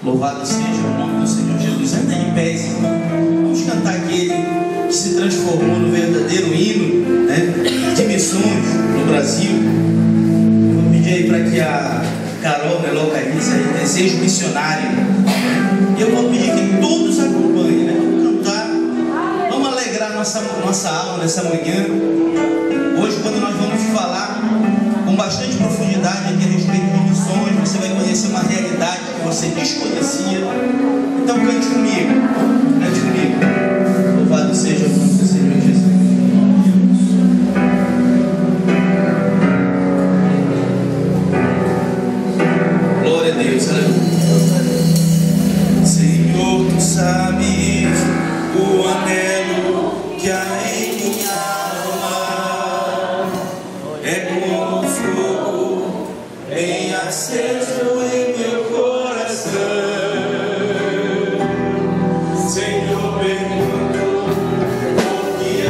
Louvado seja o nome do Senhor Jesus. Ainda em pé, vamos cantar aquele que se transformou no verdadeiro hino, né, de missões no Brasil. Eu vou pedir aí para que a Carol, né, localize aí, seja missionária. E eu vou pedir que todos acompanhem, né? Vamos cantar, vamos alegrar nossa alma nessa manhã. Hoje, quando nós vamos falar com bastante profundidade aqui a respeito de missões, você vai conhecer uma realidade que você desconhecia. Então cante comigo, cante comigo. Louvado seja o nome do Senhor Jesus. Glória a Deus, aleluia. Senhor, tu sabes o anelo que há em minha alma, é como fogo bem aceso em meu coração. Senhor, pergunto o que é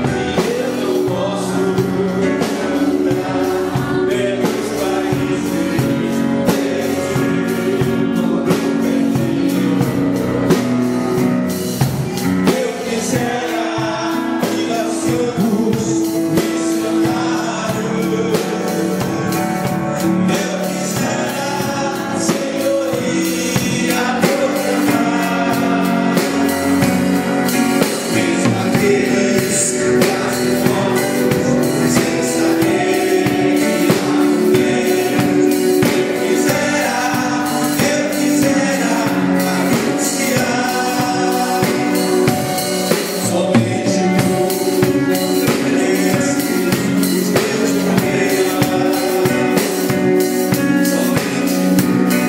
que eu não posso cantar pelos países perdidos, todo perdido. Eu quisera ir aos campos missionários. Eu quisera, Senhor, ir a proclamar, mesmo aqueles quase mortos, sem saber que há um Deus. Eu quisera anunciar somente tu conheces os meus problemas. Somente tu,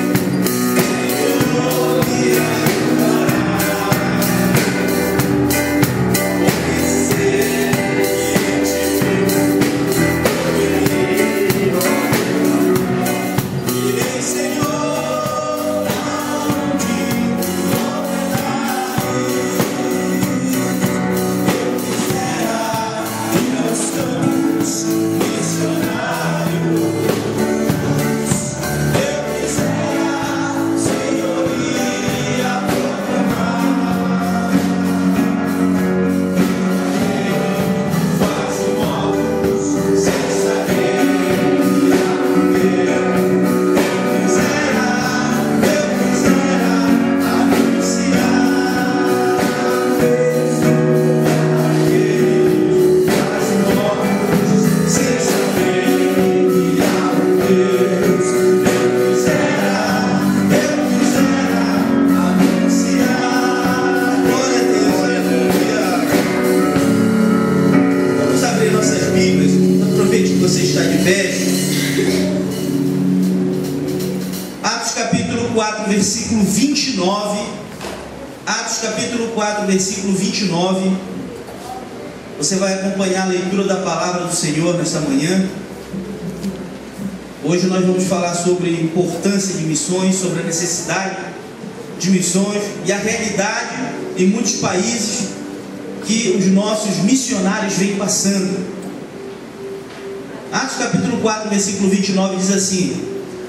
Senhor, me ajudará. Porque sei que te irei, Senhor, aonde tu ordenares. Eu quisera ir aos campos missionários. Eu quisera, Senhor, ir a proclamar, quase mortos, sem saber que há um Deus. Eu quisera anunciar aqueles quase mortos, sem saber que há um Deus. Eu quisera anunciar. Glória a Deus, aleluia. Vamos abrir nossas Bíblias. Aproveite que você está de pé. Atos capítulo 4, versículo 29. Atos capítulo 4, versículo 29. Você vai acompanhar a leitura da palavra do Senhor nessa manhã. Hoje nós vamos falar sobre a importância de missões, sobre a necessidade de missões e a realidade em muitos países que os nossos missionários vêm passando. Atos capítulo 4, versículo 29 diz assim: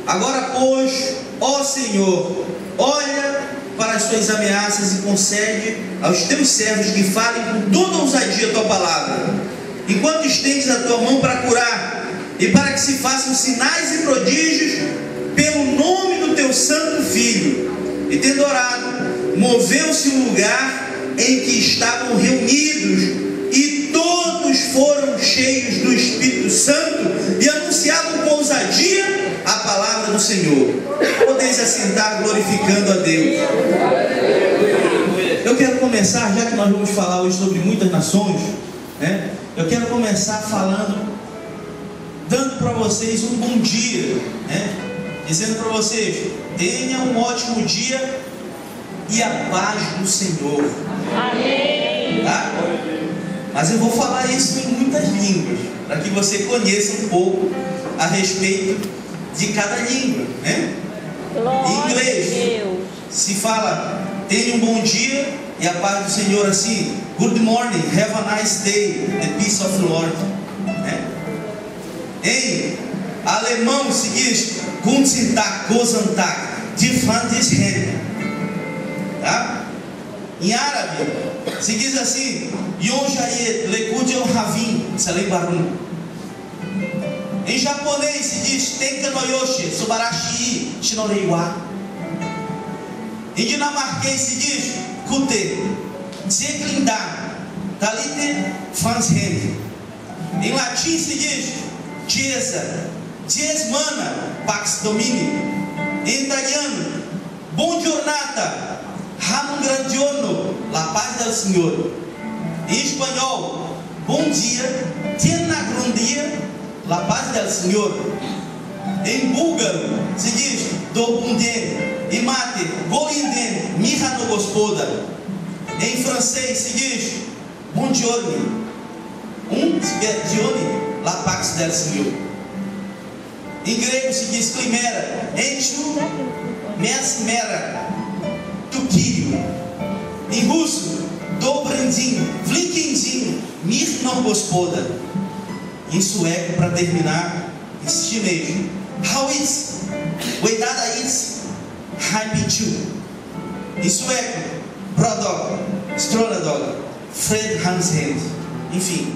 agora, pois, ó Senhor, olha para as tuas ameaças e concede aos teus servos que falem com toda ousadia a tua palavra, enquanto estendes a tua mão para curar, e para que se façam sinais e prodígios pelo nome do teu santo Filho. E tendo orado, moveu-se o lugar em que estavam reunidos, e todos foram cheios do Espírito Santo e anunciavam com ousadia a palavra do Senhor. Podeis assentar glorificando a Deus. Eu quero começar, já que nós vamos falar hoje sobre muitas nações, né? Eu quero começar falando, dando para vocês um bom dia, né? Dizendo para vocês: tenha um ótimo dia e a paz do Senhor. Amém. Tá? Mas eu vou falar isso em muitas línguas, para que você conheça um pouco a respeito de cada língua, né? Em inglês se fala: tenha um bom dia e a paz do Senhor, assim: good morning, have a nice day, the peace of the Lord, né? Em alemão se diz Guten Tag, Guten Tag, diferentes redes. Tá? Em árabe, se diz assim: Yonjaye Lekudion Ravin Salem Barun. Em japonês se diz Tenka no Yoshi Subarashi Shinoreiwa. Em dinamarquês se diz Kute Zeklinda Talite Franshend. Em latim se diz Chiesa Chiesmana Pax Domini. Em italiano, Bom giornata Ramon Grandiano, La Paz del Senhor. Em espanhol, Bom dia Tiena Grandia, La Paz del Senhor. Em búlgaro se diz Dobunden. Em mate, Golinden, Miha no Gospoda. Em francês se diz Buongiorno, La Pax del Senhor. Em grego se diz Climera, Enchu, Mesmera, Tuquírio. Em russo, Dobrandin, Vlinkindin, Mir no Gospoda. Em sueco, para terminar, em chinês, Hawitz, Weidadaitz, Haipichu. Em sueco, Brodok, Stronadog, Fred Hanshend. Enfim,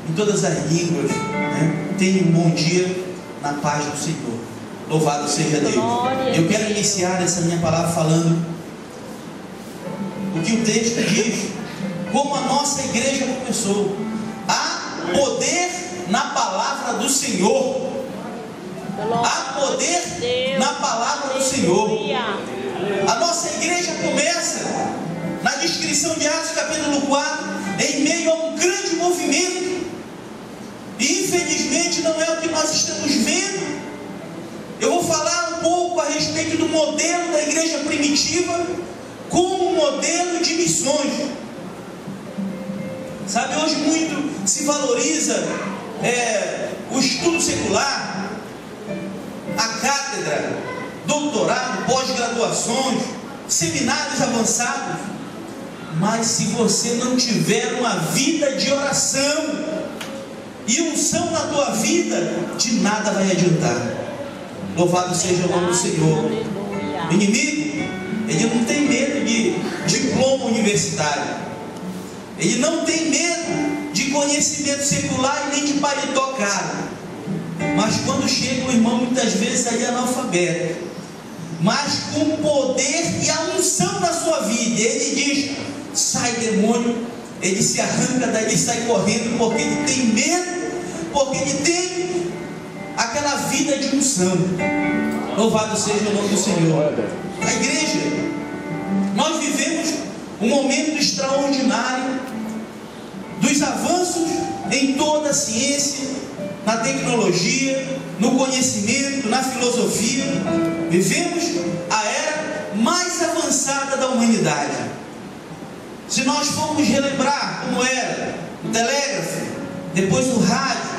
em todas as línguas, né? Tenha um bom dia na paz do Senhor. Louvado seja Deus. Eu quero iniciar essa minha palavra falando o que o texto diz, como a nossa igreja começou. Há poder na palavra do Senhor. Há poder na palavra do Senhor. A nossa igreja começa na descrição de Atos capítulo 4, em meio a um grande movimento. E infelizmente não é o que nós estamos vendo. Eu vou falar um pouco a respeito do modelo da igreja primitiva como modelo de missões. Sabe, hoje muito se valoriza o estudo secular, a cátedra, doutorado, pós-graduações, seminários avançados. Mas se você não tiver uma vida de oração e unção na tua vida, de nada vai adiantar. Louvado seja o nome do Senhor. O inimigo, ele não tem medo de diploma universitário. Ele não tem medo de conhecimento secular e nem de paletó caro. Mas quando chega o irmão, muitas vezes aí é analfabeto, mas com poder e a unção na sua vida, ele diz: sai demônio, ele se arranca daí, sai correndo, porque ele tem medo, porque ele tem aquela vida de unção. Louvado seja o nome do Senhor. A igreja, nós vivemos um momento extraordinário dos avanços em toda a ciência, na tecnologia, no conhecimento, na filosofia. Vivemos a era mais avançada da humanidade. Se nós formos relembrar como era o telégrafo, depois o rádio,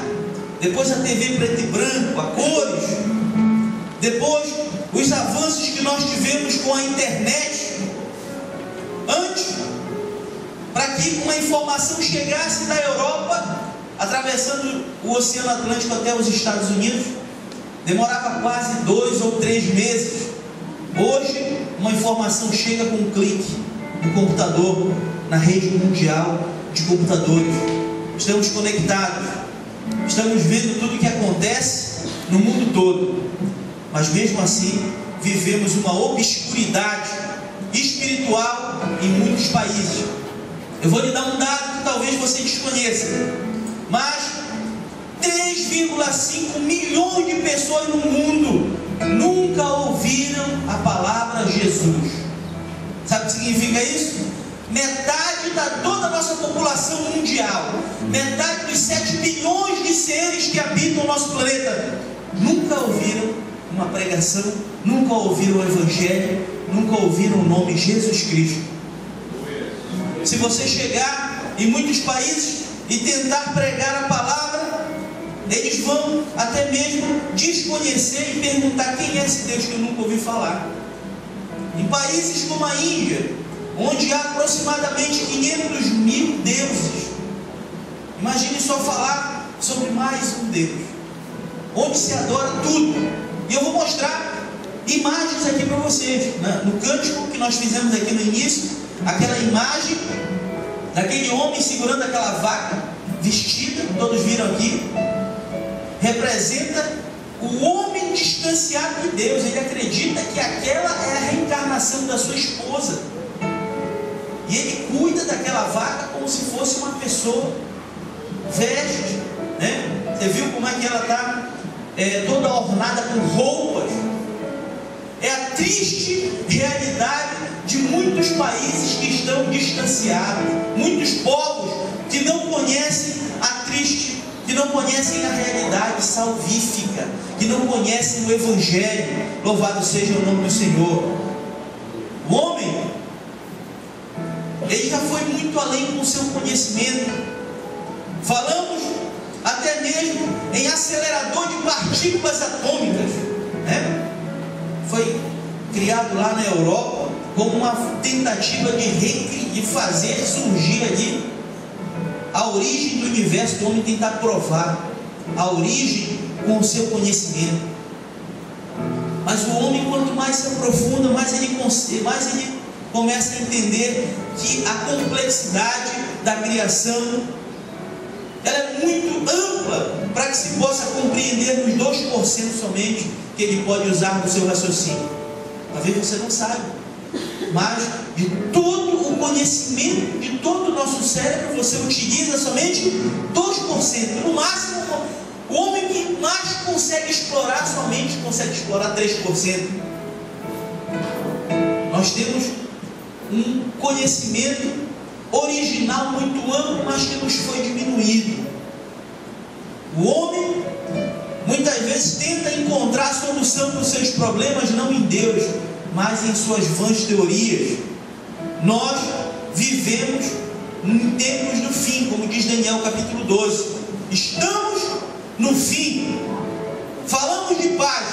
depois a TV preto e branco, a cores, depois os avanços que nós tivemos com a internet. Antes, para que uma informação chegasse da Europa, atravessando o Oceano Atlântico até os Estados Unidos, demorava quase 2 ou 3 meses. Hoje, uma informação chega com um clique no computador, na rede mundial de computadores. Estamos conectados, estamos vendo tudo o que acontece no mundo todo. Mas mesmo assim, vivemos uma obscuridade espiritual em muitos países. Eu vou lhe dar um dado que talvez você desconheça, mas 3,5 milhões de pessoas no mundo nunca ouviram a palavra Jesus. Sabe o que significa isso? Metade da toda a nossa população mundial, metade dos 7 bilhões de seres que habitam o nosso planeta, nunca ouviram uma pregação, nunca ouviram o Evangelho, nunca ouviram o nome Jesus Cristo. Se você chegar em muitos países e tentar pregar a palavra, eles vão até mesmo desconhecer e perguntar: quem é esse Deus que eu nunca ouvi falar? Em países como a Índia, onde há aproximadamente 500 mil deuses, imagine só falar sobre mais um Deus, onde se adora tudo. E eu vou mostrar imagens aqui para vocês, né? No cântico que nós fizemos aqui no início, aquela imagem daquele homem segurando aquela vaca vestida, todos viram aqui, representa o homem distanciado de Deus. Ele acredita que aquela é a reencarnação da sua esposa, e ele cuida daquela vaca como se fosse uma pessoa, veste, né? Você viu como é que ela está toda ornada com roupas? É a triste realidade de muitos países que estão distanciados, muitos povos que não conhecem que não conhecem a realidade salvífica, que não conhecem o Evangelho. Louvado seja o nome do Senhor. O homem, ele já foi muito além com o seu conhecimento. Falamos até mesmo em acelerador de partículas atômicas, né? Foi criado lá na Europa como uma tentativa de fazer surgir ali a origem do universo. O homem tentar provar a origem com o seu conhecimento. Mas o homem, quanto mais se aprofunda, mais ele começa a entender que a complexidade da criação, ela é muito ampla para que se possa compreender nos 2% somente que ele pode usar no seu raciocínio. Talvez você não saiba, mas de todo o conhecimento, de todo o nosso cérebro, você utiliza somente 2%. No máximo, o homem que mais consegue explorar, somente consegue explorar 3%. Nós temos um conhecimento original muito amplo, mas que nos foi diminuído. O homem muitas vezes tenta encontrar a solução para os seus problemas não em Deus, mas em suas vãs teorias. Nós vivemos em tempos do fim, como diz Daniel capítulo 12. Estamos no fim. Falamos de paz,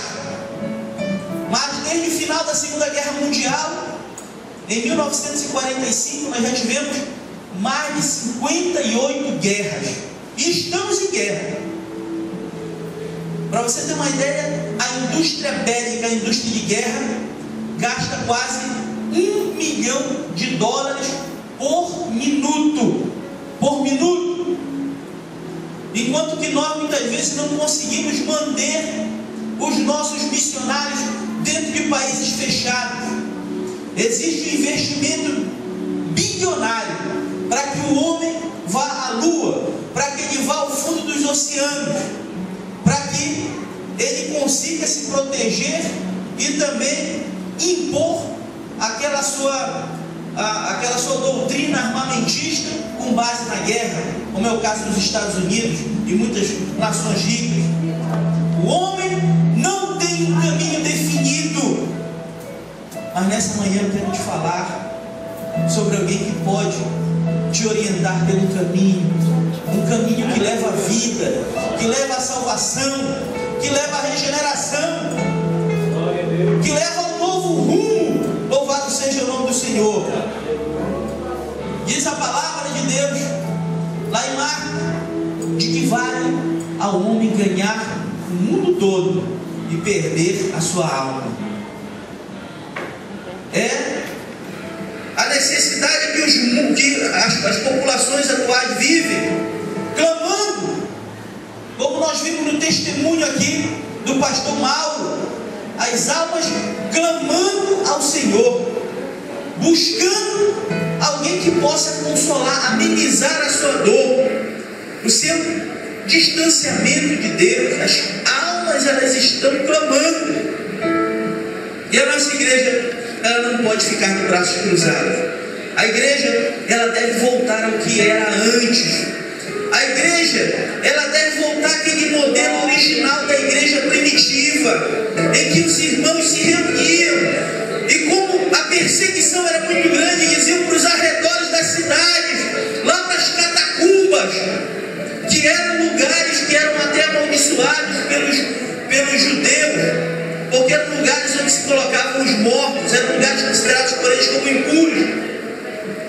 mas desde o final da Segunda Guerra Mundial, em 1945, nós já tivemos mais de 58 guerras. E estamos em guerra. Para você ter uma ideia, a indústria bélica, a indústria de guerra, gasta quase $1 milhão por minuto. Por minuto. Enquanto que nós muitas vezes não conseguimos manter os nossos missionários dentro de países fechados. Existe um investimento bilionário para que o homem vá à lua, para que ele vá ao fundo dos oceanos, para que ele consiga se proteger e também impor aquela sua doutrina armamentista com base na guerra, como é o caso dos Estados Unidos e muitas nações ricas. O homem não tem um caminho definido. Mas nessa manhã eu quero te falar sobre alguém que pode te orientar pelo caminho, um caminho que leva à vida, que leva à salvação, que leva à regeneração, que leva a um novo rumo. Louvado seja o nome do Senhor. Diz a palavra de Deus lá em Marcos, de que vale ao homem ganhar o mundo todo e perder a sua alma. É a necessidade que as populações atuais vivem, clamando, como nós vimos no testemunho aqui do pastor Mauro, as almas clamando ao Senhor, buscando alguém que possa consolar, amenizar a sua dor, o seu distanciamento de Deus. As almas, elas estão clamando, e a nossa igreja, ela não pode ficar de braços cruzados. A igreja, ela deve voltar ao que era antes. A igreja, ela deve voltar àquele modelo original da igreja primitiva, em que os irmãos se reuniam, e como a perseguição era muito grande, eles iam para os arredores das cidades, lá para as catacumbas, que eram lugares que eram até amaldiçoados pelos judeus, porque eram lugares onde se colocavam os mortos, eram lugares considerados por eles como impuros,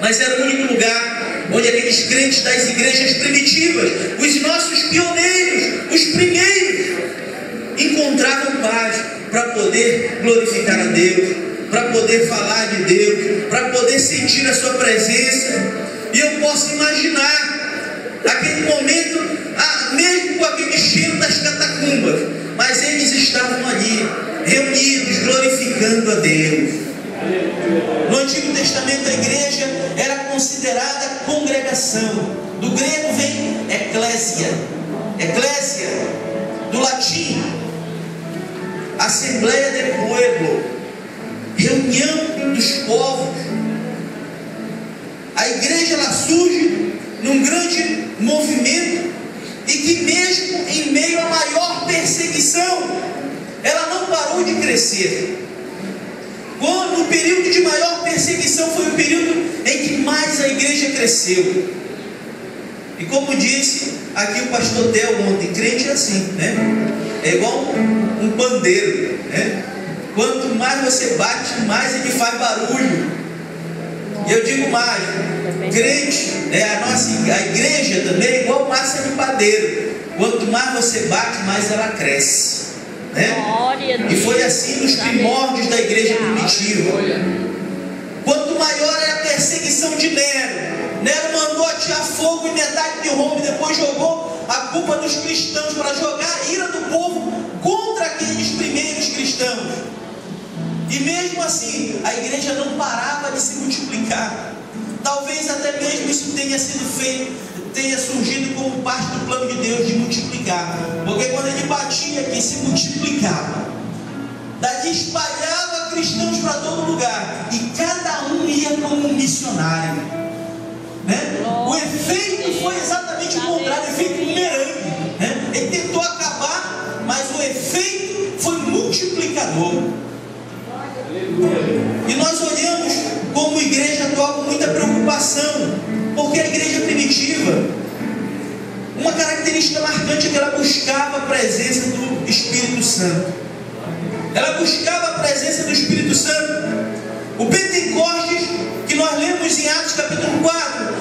mas era o único lugar onde aqueles crentes das igrejas primitivas, os nossos pioneiros, os primeiros, encontravam paz. para poder glorificar a Deus, para poder falar de Deus, para poder sentir a sua presença. E eu posso imaginar aquele momento, mesmo com aquele cheiro das catacumbas, mas eles estavam ali, reunidos, glorificando a Deus. No Antigo Testamento a igreja era considerada congregação. Do grego vem eclésia. Eclésia, do latim, assembleia de pueblo, reunião dos povos. A igreja ela surge num grande movimento e que mesmo em meio à maior perseguição, ela não parou de crescer. Quando o período de maior perseguição foi o período em que mais a igreja cresceu. E como disse aqui o pastor Theo ontem, crente é assim, né? É igual um pandeiro, né? Quanto mais você bate, mais ele faz barulho. E eu digo mais, crente, a igreja também é igual massa de padeiro. Quanto mais você bate, mais ela cresce, né? E foi assim nos primórdios da igreja primitiva. Quanto maior era a perseguição de Nero, Nero mandou atirar fogo em metade de Roma e depois jogou a culpa dos cristãos para jogar a ira do povo contra aqueles primeiros cristãos. E mesmo assim, a igreja não parava de se multiplicar. Talvez até mesmo isso tenha sido feito, tenha surgido como parte do plano de Deus de multiplicar. Porque quando ele batia aqui, se multiplicava. Dali espalhava cristãos para todo lugar. E cada um ia como um missionário, né? O efeito foi exatamente o contrário, o efeito bumerangue, né? Ele tentou acabar, mas o efeito foi multiplicador. E nós olhamos como igreja atual com muita preocupação, porque a igreja primitiva, uma característica marcante é que ela buscava a presença do Espírito Santo. Ela buscava a presença do Espírito Santo. O Pentecostes, que nós lemos em Atos capítulo 4,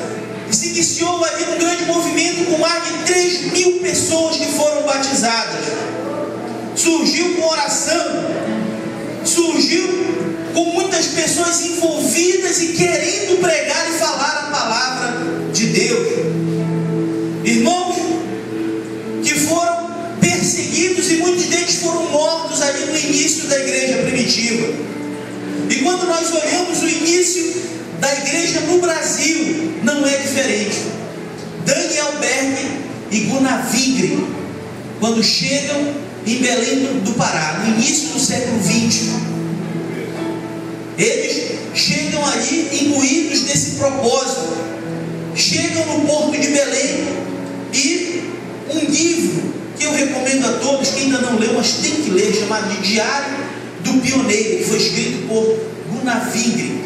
se iniciou ali um grande movimento com mais de 3.000 pessoas que foram batizadas. Surgiu com oração, surgiu com muitas pessoas envolvidas e querendo pregar e falar a palavra de Deus. Irmãos que foram perseguidos e muitos deles foram mortos ali no início da igreja primitiva. E quando nós olhamos o início da igreja no Brasil, não é diferente. Daniel Berg e Gunnar Wingren, quando chegam em Belém do Pará, no início do século XX, eles chegam ali imbuídos desse propósito. Chegam no porto de Belém e um livro que eu recomendo a todos, que ainda não leu, mas tem que ler, chamado de Diário do Pioneiro, que foi escrito por Gunnar Wingren.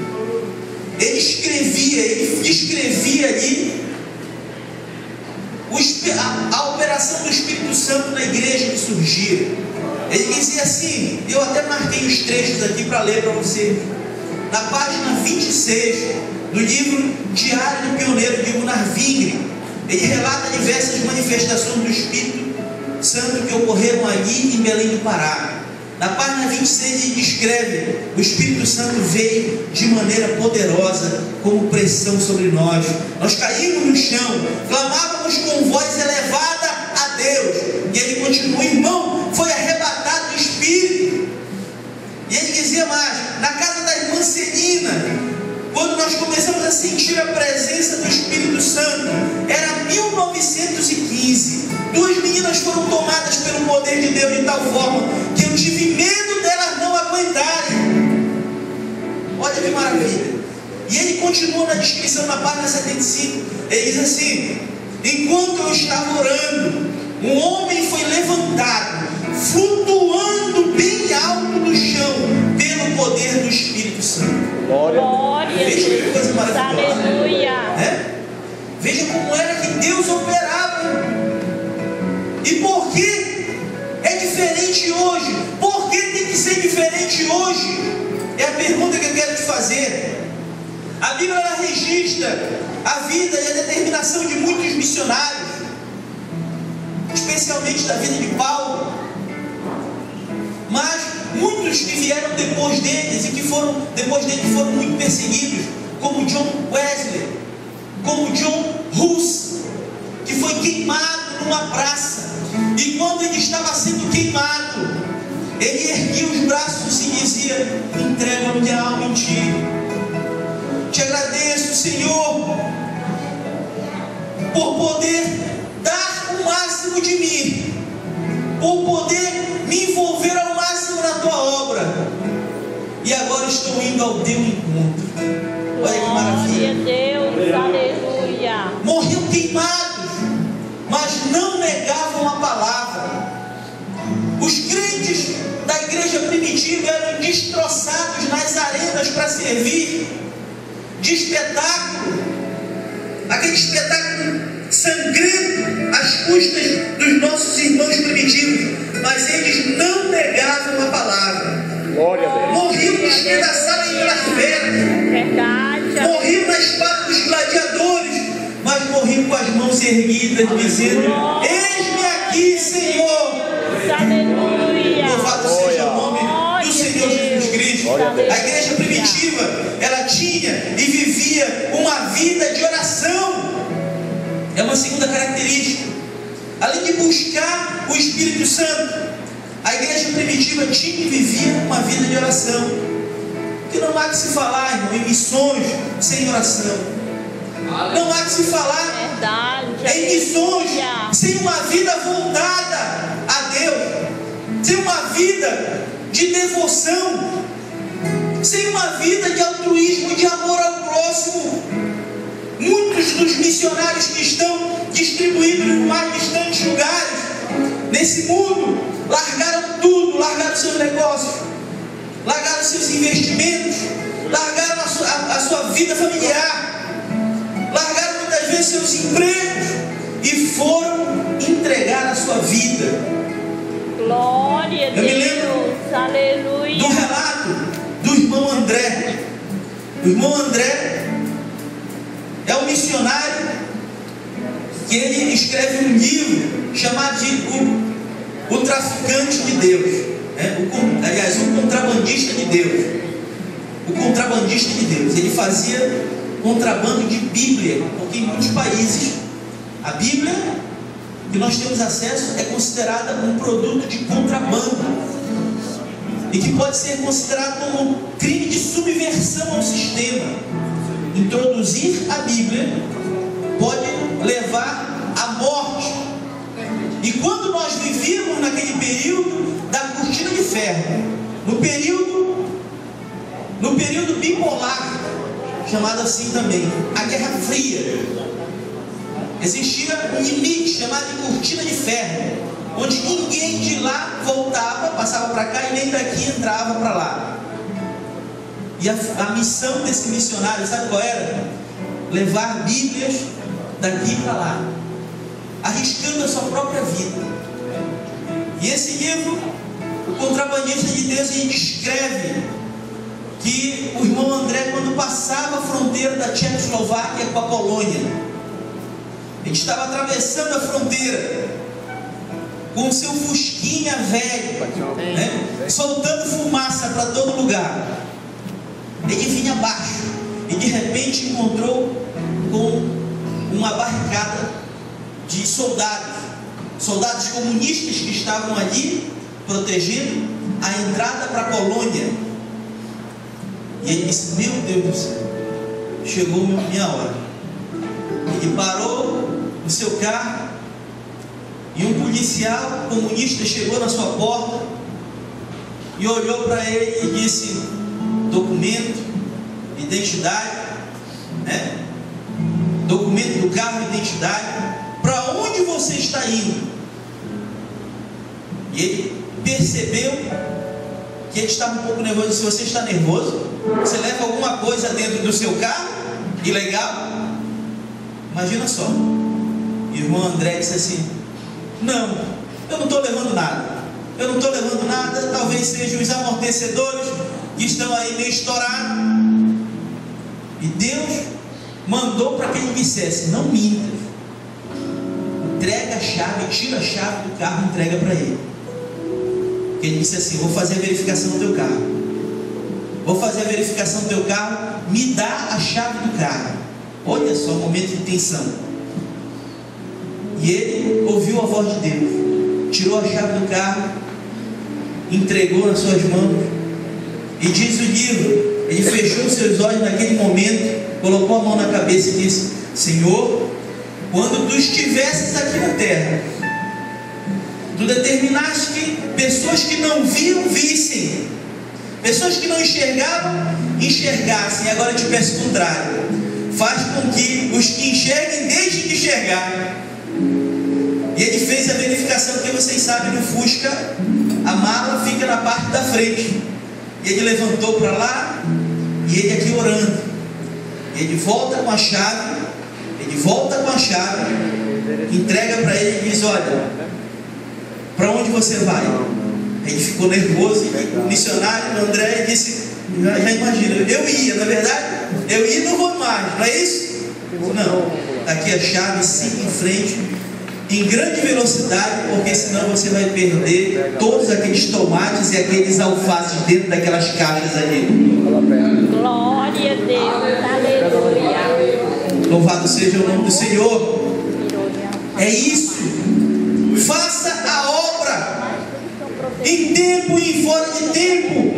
Ele descrevia ali a operação do Espírito Santo na igreja que surgia. Ele dizia assim, eu até marquei os trechos aqui para ler para você. Na página 26 do livro Diário do Pioneiro de Gunnar Wingren, ele relata diversas manifestações do Espírito Santo que ocorreram ali em Belém do Pará. Na página 26 ele descreve: o Espírito Santo veio de maneira poderosa como pressão sobre nós. Nós caímos no chão, clamávamos com voz elevada a Deus. E ele continua: irmão, foi arrebatado o Espírito. E ele dizia mais: na casa da irmã Celina, quando nós começamos a sentir a presença do Espírito Santo, era 1915. Duas meninas foram tomadas pelo poder de Deus de tal forma que eu tive medo delas não aguentarem. Olha que maravilha. E ele continua na descrição na página 75. Ele diz assim: enquanto eu estava orando, um homem foi levantado, flutuando bem alto no chão, pelo poder do Espírito Santo. Glória. Veja que coisa maravilhosa. Aleluia. Veja como era que Deus operava. E por que é diferente hoje? Por que tem que ser diferente hoje? É a pergunta que eu quero te fazer. A Bíblia ela registra a vida e a determinação de muitos missionários, especialmente da vida de Paulo. Mas muitos que vieram depois deles e que foram muito perseguidos, como John Wesley, como John Hus, que foi queimado numa praça, e quando ele estava sendo queimado, ele erguia os braços e dizia: entrega minha alma em ti. Te agradeço, Senhor, por poder dar o máximo de mim, por poder me envolver ao máximo na tua obra, e agora estou indo ao teu encontro. Olha que maravilha. Deus, aleluia. Morriam queimados, mas não negavam a palavra. Os crentes da igreja primitiva eram destroçados nas arenas para servir de espetáculo, aquele espetáculo sangrento às custas dos nossos irmãos primitivos, mas eles não negavam a palavra. Glória a Deus. Morriam despedaçados pelas feras, Verdade. morriam na espada dos gladiadores, mas morriam com as mãos erguidas, dizendo: eis-me aqui, Senhor. Aleluia. Louvado seja o nome do Senhor Jesus Cristo. A igreja primitiva, ela tinha e vivia uma vida de oração. É uma segunda característica. Além de buscar o Espírito Santo, a igreja primitiva tinha e vivia uma vida de oração. Que não há que se falar, irmão, em missões sem oração. Não há que se falar em missões sem uma vida voltada a Deus, sem uma vida de devoção, sem uma vida de altruísmo, de amor ao próximo. Muitos dos missionários que estão distribuídos nos mais distantes lugares nesse mundo largaram tudo, largaram seus negócios, largaram seus investimentos, largaram a sua vida familiar, largaram muitas vezes seus empregos e foram entregar a sua vida. Glória a Deus. Eu me lembro Aleluia. do relato do irmão André. O irmão André é um missionário que ele escreve um livro chamado de O Traficante de Deus, aliás, o Contrabandista de Deus. O Contrabandista de Deus. Ele fazia contrabando de Bíblia, porque em muitos países a Bíblia que nós temos acesso é considerada um produto de contrabando e que pode ser considerado como crime de subversão ao sistema. Introduzir a Bíblia pode levar à morte. E quando nós vivíamos naquele período da cortina de ferro, no período bipolar, chamado assim também, a Guerra Fria, existia um limite chamado de cortina de ferro, onde ninguém de lá voltava, passava para cá, e nem daqui entrava para lá. E a missão desse missionário, sabe qual era? Levar Bíblias daqui para lá, arriscando a sua própria vida. E esse livro, O Contrabandista de Deus, ele descreve que o irmão André, quando passava a fronteira da Tchecoslováquia com a Polônia, ele estava atravessando a fronteira com o seu fusquinha velho, soltando fumaça para todo lugar. Ele vinha abaixo e de repente encontrou com uma barricada de soldados comunistas que estavam ali protegendo a entrada para a Polônia. E ele disse: meu Deus do céu, chegou minha hora. Ele parou no seu carro e um policial comunista chegou na sua porta e olhou para ele e disse: documento, identidade, documento do carro, identidade. Para onde você está indo? E ele percebeu que ele estava um pouco nervoso. Se você está nervoso, você leva alguma coisa dentro do seu carro ilegal? Imagina só. E o irmão André disse assim: não, eu não estou levando nada. Eu não estou levando nada. Talvez sejam os amortecedores que estão aí meio estourados. E Deus mandou para que ele dissesse: não minta, entrega a chave, tira a chave do carro e entrega para ele. Ele disse assim: vou fazer a verificação do teu carro. Vou fazer a verificação do teu carro. Me dá a chave do carro. Olha só o momento de tensão. E ele ouviu a voz de Deus, tirou a chave do carro, entregou nas suas mãos. E diz o livro, ele fechou os seus olhos naquele momento, colocou a mão na cabeça e disse: Senhor, quando tu estivesses aqui na terra, tu determinaste que pessoas que não viam, vissem, pessoas que não enxergavam, enxergassem. Agora eu te peço o contrário: faz com que os que enxerguem deixem de enxergar. E ele fez a verificação, porque vocês sabem, no Fusca a mala fica na parte da frente. E ele levantou para lá, e ele aqui orando. E ele volta com a chave, entrega para ele e diz: olha, para onde você vai? Ele ficou nervoso, e o missionário, o André, disse: já imagina, eu ia, na verdade, eu ia e não vou mais, não é isso? Não, está aqui a chave, siga em frente, em grande velocidade, porque senão você vai perder todos aqueles tomates e aqueles alfaces dentro daquelas caixas ali. Glória a Deus, aleluia. Louvado seja o nome do Senhor. É isso. Faça a obra em tempo e em fora de tempo.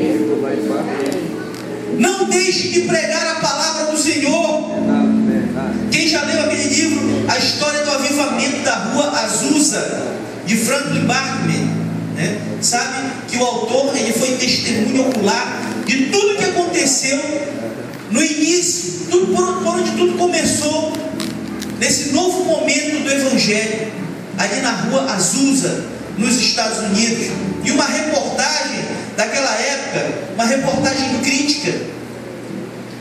Não deixe de pregar a palavra do Senhor. Quem já leu aquele livro, A História do Avivamento da Rua Azusa, de Franklin Barnett, né? Sabe que o autor, ele foi testemunha ocular de tudo que aconteceu no início, por onde tudo começou, nesse novo momento do Evangelho, ali na Rua Azusa, nos Estados Unidos. E uma reportagem daquela época, uma reportagem crítica,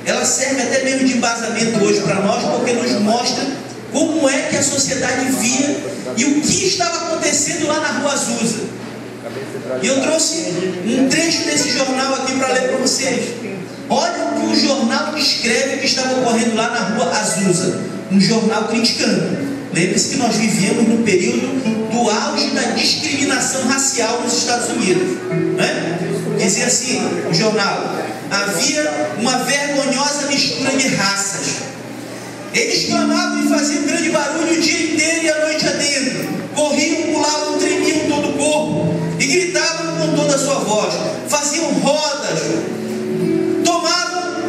ela serve até mesmo de embasamento hoje para nós, porque nos mostra como é que a sociedade via e o que estava acontecendo lá na Rua Azusa. E eu trouxe um trecho desse jornal aqui para ler para vocês. Olha o que o jornal descreve que estava ocorrendo lá na Rua Azusa. Um jornal criticando. Lembre-se que nós vivíamos no período do auge da discriminação racial nos Estados Unidos, né? Dizia assim o jornal: havia uma vergonhosa mistura de raças. Eles clamavam e faziam grande barulho o dia inteiro e a noite adentro. Corriam, pulavam, tremiam todo o corpo e gritavam com toda a sua voz. Faziam rodas, tomavam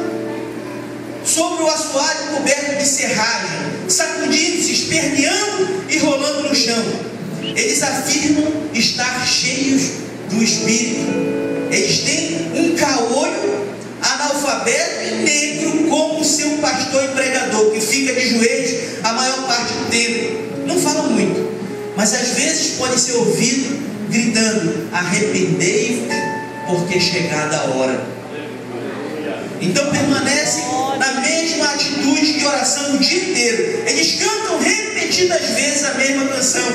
sobre o assoalho coberto de serragem, sacudindo-se, esperneando e rolando no chão. Eles afirmam estar cheios do Espírito. Eles têm um caolho analfabeto e negro como seu pastor e pregador, que fica de joelhos a maior parte do tempo. Não fala muito, mas às vezes pode ser ouvido gritando: arrependei-vos, porque é chegada a hora. Então permanecem na mesma atitude de oração o dia inteiro. Eles cantam repetidas vezes a mesma canção: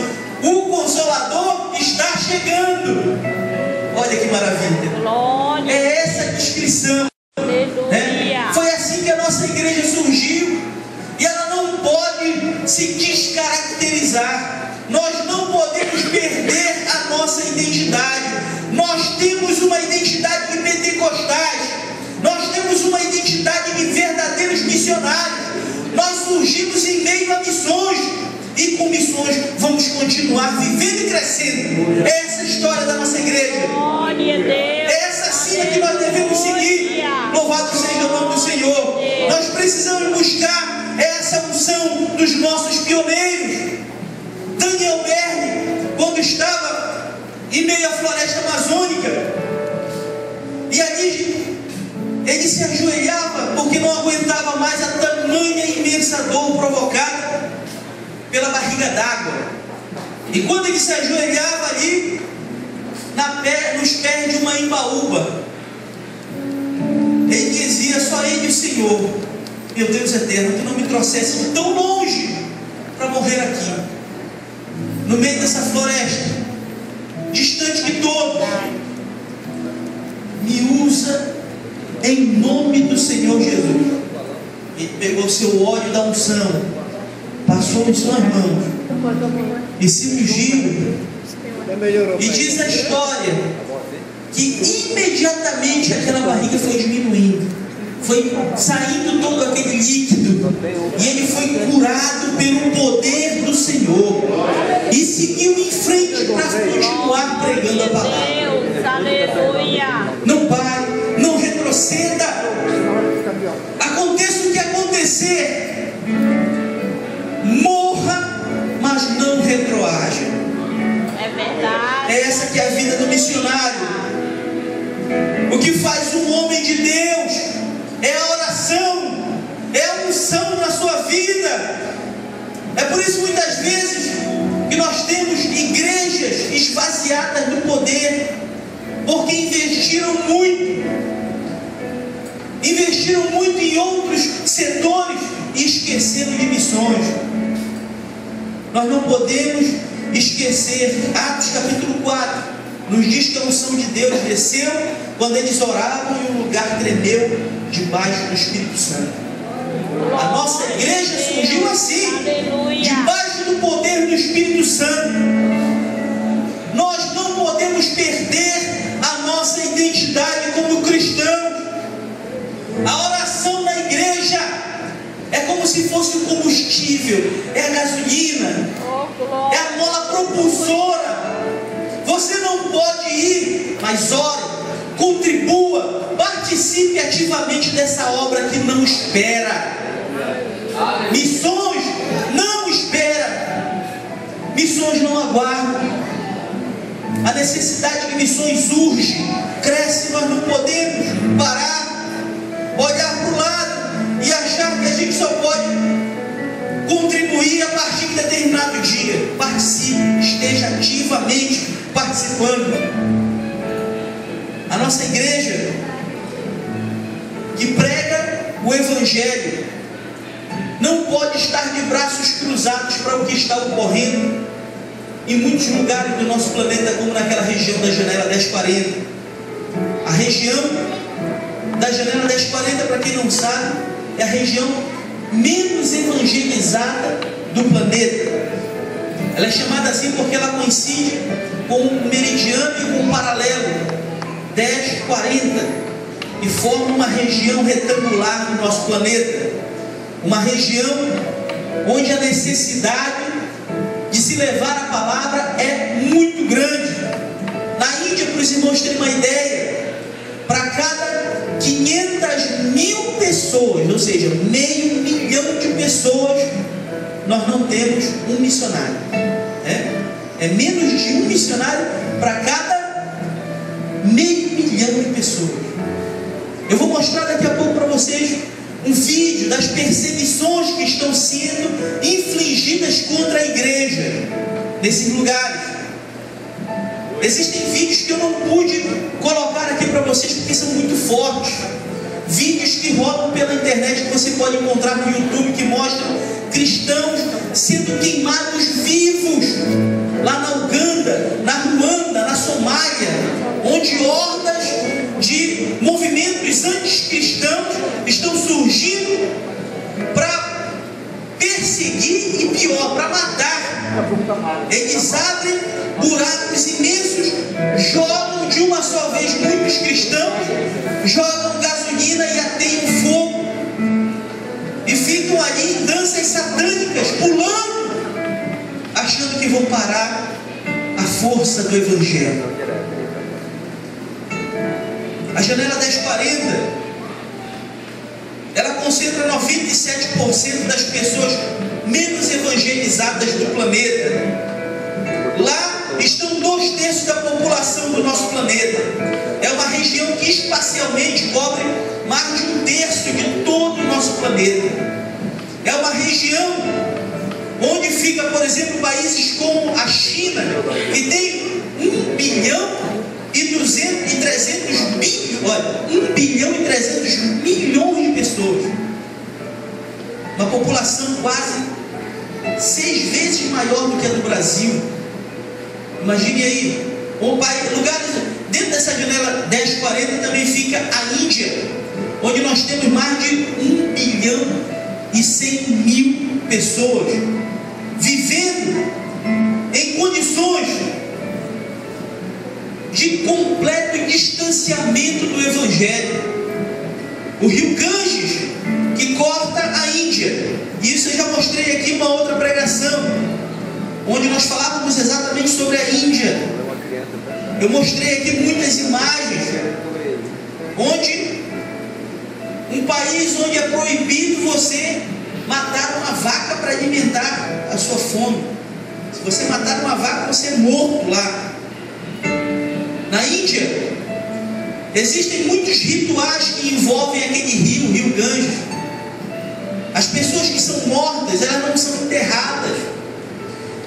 o Consolador está chegando. Olha que maravilha. Glória. É essa a descrição, né? Foi assim que a nossa igreja surgiu. E ela não pode se descaracterizar. Nós não podemos perder a nossa identidade. Nós temos uma identidade de pentecostais. Nós temos uma identidade de verdadeiros missionários. Nós surgimos em meio a missões. E com missões vamos continuar vivendo e crescendo. Essa é a história da nossa igreja. Glória a Deus. Essa sim é que nós devemos seguir. Louvado seja o nome do Senhor. Nós precisamos buscar essa unção dos nossos pioneiros. Daniel Berg, quando estava em meio à floresta amazônica, e ali ele se ajoelhava porque não aguentava mais a tamanha e imensa dor provocada pela barriga d'água. E quando ele se ajoelhava ali nos pés de uma imbaúba, ele dizia: só ele e o Senhor, meu Deus eterno, tu não me trouxesse de tão longe para morrer aqui, no meio dessa floresta, distante de todos. Me usa em nome do Senhor Jesus. Ele pegou o seu óleo da unção, passou em suas mãos e se ungiu. E diz a história que imediatamente aquela barriga foi diminuindo, foi saindo todo aquele líquido, e ele foi curado pelo poder do Senhor, e seguiu em frente para continuar pregando a palavra. Deus, aleluia. Não pare, não retroceda. Aconteça o que acontecer, morra, mas não retroaja. É verdade. É essa que é a vida do missionário. O que faz um homem de Deus é a oração, é a unção na sua vida. É por isso muitas vezes que nós temos igrejas esvaziadas do poder, porque investiram muito em outros setores e esqueceram de missões. Nós não podemos esquecer. Atos capítulo 4 nos diz que a unção de Deus desceu quando eles oravam e o lugar tremeu debaixo do Espírito Santo. A nossa igreja surgiu assim, debaixo do poder do Espírito Santo. Nós não podemos perder a nossa identidade como cristãos. A oração na igreja é como se fosse o combustível, é a gasolina, é a mola propulsora. Você não pode ir, mas ore, contribua, participe ativamente dessa obra que não espera. Missões não espera, missões não aguardam. A necessidade de missões urge, cresce, nós não podemos parar, olhar para o lado e achar que a gente só pode contribuir a partir de determinado dia. Participe, esteja ativamente participando. A nossa igreja que prega o Evangelho não pode estar de braços cruzados para o que está ocorrendo em muitos lugares do nosso planeta, como naquela região da janela 1040. A região da janela 1040, para quem não sabe, é a região menos evangelizada do planeta. Ela é chamada assim porque ela coincide com um meridiano e com um paralelo 1040, e forma uma região retangular no nosso planeta, uma região onde a necessidade de se levar a palavra é muito grande. Na Índia, para os irmãos terem uma ideia, para cada 500.000 pessoas, ou seja, 500 mil de pessoas, nós não temos um missionário. É menos de um missionário para cada 500 mil de pessoas. Eu vou mostrar daqui a pouco para vocês um vídeo das perseguições que estão sendo infligidas contra a igreja nesses lugares. Existem vídeos que eu não pude colocar aqui para vocês porque são muito fortes. Vídeos que rolam pela internet, que você pode encontrar no YouTube, que mostram cristãos sendo queimados vivos lá na Uganda, na Ruanda, na Somália, onde hordas de movimentos anticristãos estão surgindo para perseguir e pior, para matar. Eles abrem buracos imensos, jogam de uma só vez muitos cristãos, jogam gasolina e ateiam fogo, e ficam ali em danças satânicas, pulando, achando que vão parar a força do Evangelho. A janela 1040, ela concentra 97% das pessoas menos evangelizadas do planeta. Lá estão 2/3 da população do nosso planeta. É uma região que espacialmente cobre mais de 1/3 de todo o nosso planeta. É uma região onde fica, por exemplo, países como a China, que tem 1 bilhão e 300 milhões de pessoas. Uma população quase 6 vezes maior do que a do Brasil. Imagine aí, lugares dentro dessa janela 1040 também fica a Índia, onde nós temos mais de 1 bilhão e 100 mil pessoas vivendo em condições de completo distanciamento do Evangelho. O rio Ganges, que corta a Índia, e isso eu já mostrei aqui em uma outra pregação, onde nós falávamos exatamente sobre a Índia. Eu mostrei aqui muitas imagens, onde um país onde é proibido você matar uma vaca para alimentar a sua fome. Se você matar uma vaca, você é morto lá. Na Índia, existem muitos rituais que envolvem aquele rio, o rio Ganges. As pessoas que são mortas, elas não são enterradas.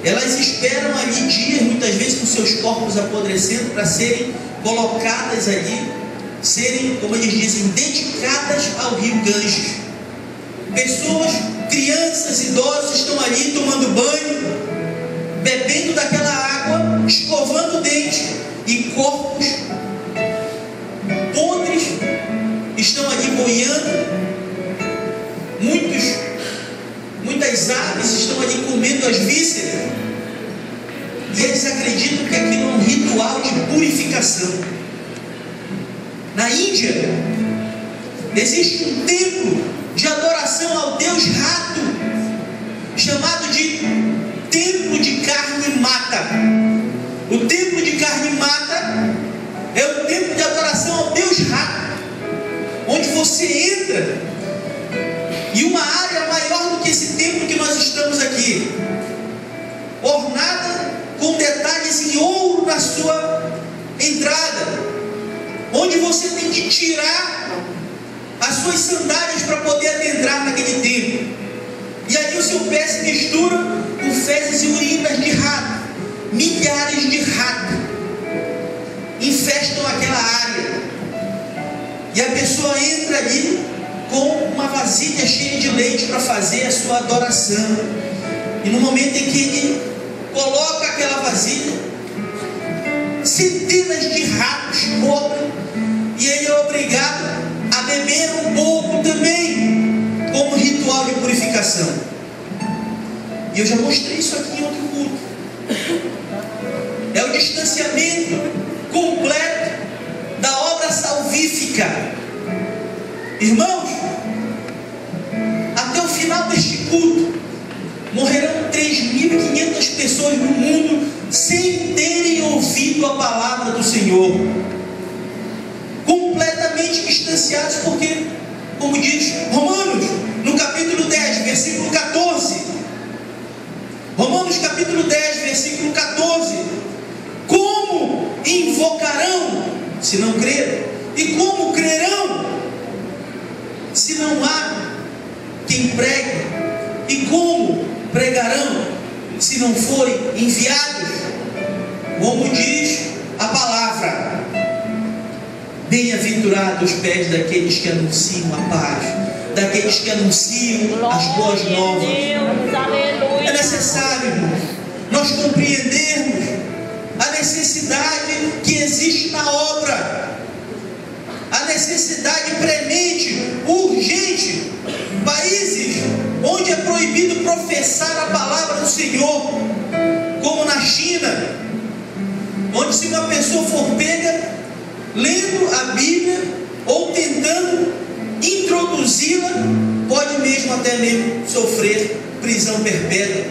Elas esperam ali dias, muitas vezes com seus corpos apodrecendo, para serem colocadas ali, serem, como eles dizem, dedicadas ao rio Ganges. Pessoas, crianças, idosos estão ali tomando banho, bebendo daquela água, escovando o dente, e corpos podres estão ali boiando. Muitas aves estão ali comendo as vísceras, e eles acreditam que aquilo é um ritual de purificação. Na Índia existe um templo de adoração ao deus rato, chamado de Templo de Carne Mata. O Templo de Carne Mata é o templo de adoração ao deus rato, onde você entra, e uma área maior do que esse templo que nós estamos aqui, ornada com detalhes em ouro na sua entrada, onde você tem que tirar as suas sandálias para poder adentrar naquele templo. E ali o seu pé se mistura com fezes e urinas de rato. Milhares de ratos infestam aquela área, e a pessoa entra ali com uma vasilha cheia de leite para fazer a sua adoração. E no momento em que ele coloca aquela vasilha, centenas de ratos comem, e ele é obrigado a beber um pouco também, como ritual de purificação. E eu já mostrei isso aqui em outro culto. É o distanciamento completo da obra salvífica. Irmãos, até o final deste culto, morrerão 3.500 pessoas no mundo sem terem ouvido a palavra do Senhor. Completamente distanciados, porque, como diz Romanos, no capítulo 10, versículo 14. Romanos capítulo 10, versículo 14. Como invocarão se não crerem? E como crerão se não há quem pregue? E como pregarão se não forem enviados? Como diz a palavra: bem-aventurados os pés daqueles que anunciam a paz, daqueles que anunciam as boas novas. É necessário, irmãos, nós compreendermos a necessidade que existe na obra, a necessidade premente, urgente. Países onde é proibido professar a palavra do Senhor, como na China, onde se uma pessoa for pega lendo a Bíblia ou tentando introduzi-la, pode mesmo até mesmo sofrer prisão perpétua.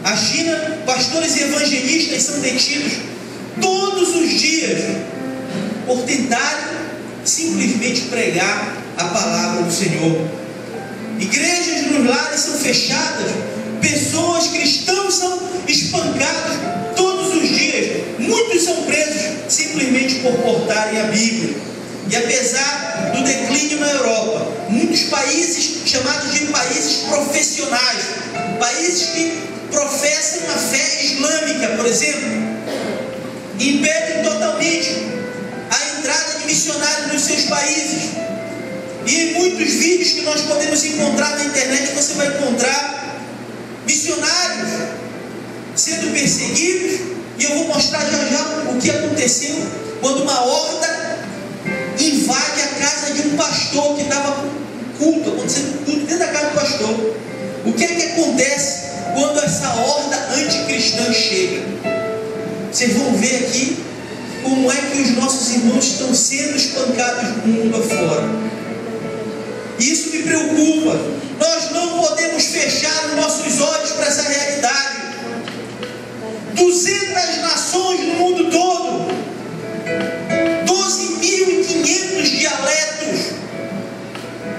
A China, pastores e evangelistas são detidos todos os dias por tentarem simplesmente pregar a palavra do Senhor. Igrejas nos lares são fechadas, pessoas, cristãos, são espancados todos os dias. Muitos são presos simplesmente por portarem a Bíblia. E apesar do declínio na Europa, muitos países chamados de países profissionais, países que professam a fé islâmica, por exemplo, impedem totalmente a entrada de missionários nos seus países. E em muitos vídeos que nós podemos encontrar na internet, você vai encontrar missionários sendo perseguidos. E eu vou mostrar já o que aconteceu quando uma horda invade a casa de um pastor que estava com culto, acontecendo um culto dentro da casa do pastor. O que é que acontece quando essa horda anticristã chega? Vocês vão ver aqui como que os nossos irmãos estão sendo espancados no mundo afora. Isso me preocupa. Nós não podemos fechar os nossos olhos para essa realidade. 200 nações no mundo todo, 12.500 dialetos,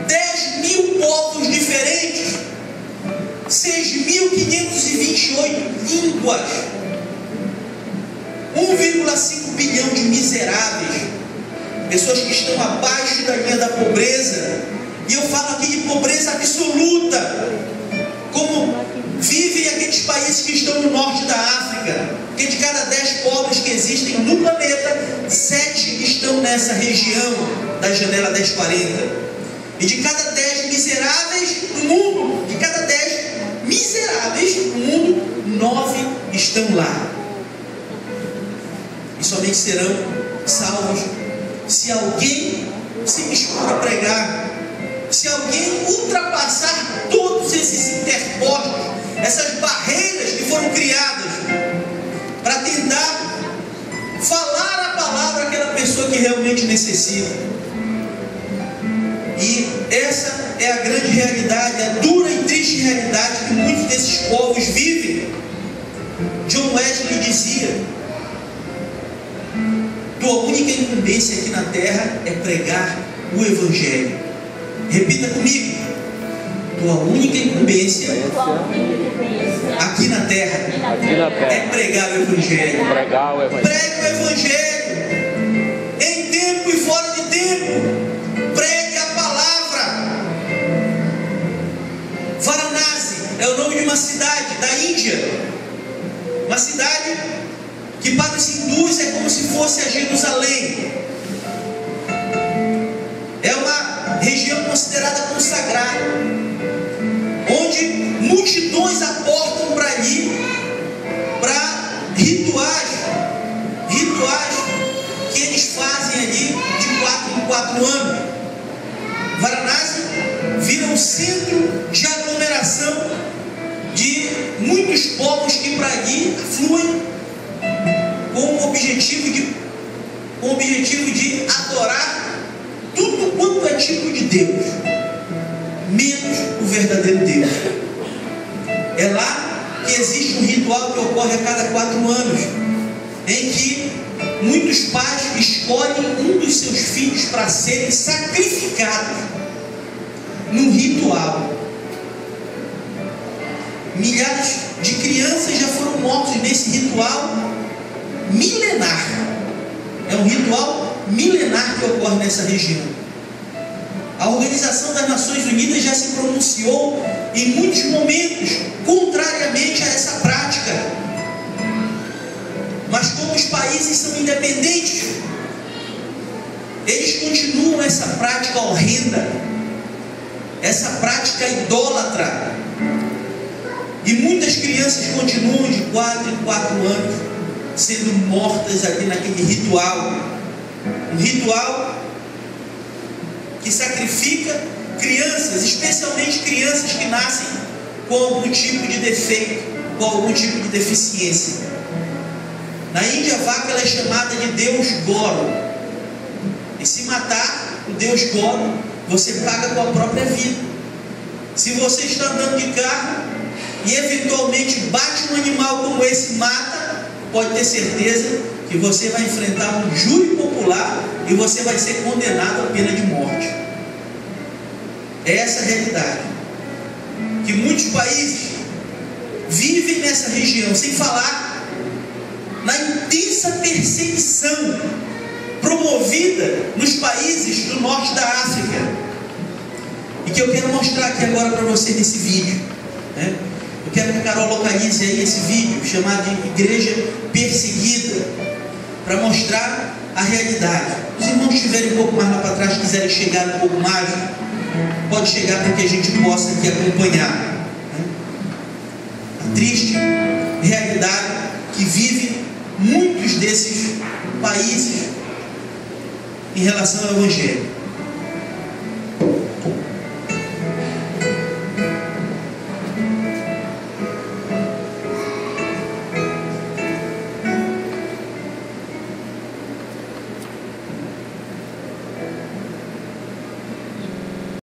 10.000 povos diferentes, 6.528 línguas, 1,5 bilhão de miseráveis, pessoas que estão abaixo da linha da pobreza. E eu falo aqui de pobreza absoluta, como vivem aqueles países que estão no norte da África, porque de cada 10 pobres que existem no planeta, 7 estão nessa região da janela 1040. E de cada 10 miseráveis no mundo, de cada 10 miseráveis no mundo, 9 estão lá. E somente serão salvos se alguém se dispor a pregar, se alguém ultrapassar todos esses interpostos, essas barreiras que foram criadas para tentar falar a palavra àquela pessoa que realmente necessita. E essa é a grande realidade, a dura e triste realidade que muitos desses povos vivem. John Wesley dizia: tua única incumbência aqui na terra é pregar o Evangelho. Repita comigo: tua única incumbência aqui na terra é pregar o Evangelho. Pregue o Evangelho em tempo e fora de tempo. Pregue a palavra. Varanasi é o nome de uma cidade da Índia, uma cidade que para os hindus é como se fosse a Jerusalém. É uma região considerada consagrada, onde multidões aportam para ali, para rituais que eles fazem ali de 4 em 4 anos. Varanasi vira um centro de aglomeração de muitos povos que para ali fluem com o objetivo de adorar tudo quanto é tipo de Deus, menos o verdadeiro Deus. É lá que existe um ritual que ocorre a cada 4 anos, em que muitos pais escolhem um dos seus filhos para serem sacrificados num ritual. Milhares de crianças já foram mortas nesse ritual milenar. É um ritual milenar que ocorre nessa região. A Organização das Nações Unidas já se pronunciou em muitos momentos contrariamente a essa prática. Mas como os países são independentes, eles continuam essa prática horrenda, essa prática idólatra. E muitas crianças continuam de 4 em 4 anos sendo mortas ali naquele ritual. Um ritual que sacrifica crianças, especialmente crianças que nascem com algum tipo de defeito, com algum tipo de deficiência. Na Índia, a vaca ela é chamada de Deus Goro. E se matar o Deus Goro, você paga com a própria vida. Se você está andando de carro e eventualmente bate um animal como esse e mata, pode ter certeza que você vai enfrentar um júri popular e você vai ser condenado à pena de morte. É essa a realidade que muitos países vivem nessa região, sem falar na intensa perseguição promovida nos países do norte da África, e que eu quero mostrar aqui agora para você nesse vídeo, né? Eu quero que a Carol localize aí esse vídeo chamado de Igreja Perseguida, para mostrar a realidade. Os irmãos que estiverem um pouco mais lá para trás, quiserem chegar um pouco mais, pode chegar para que a gente possa aqui acompanhar, né? A triste realidade que vive muitos desses países em relação ao Evangelho.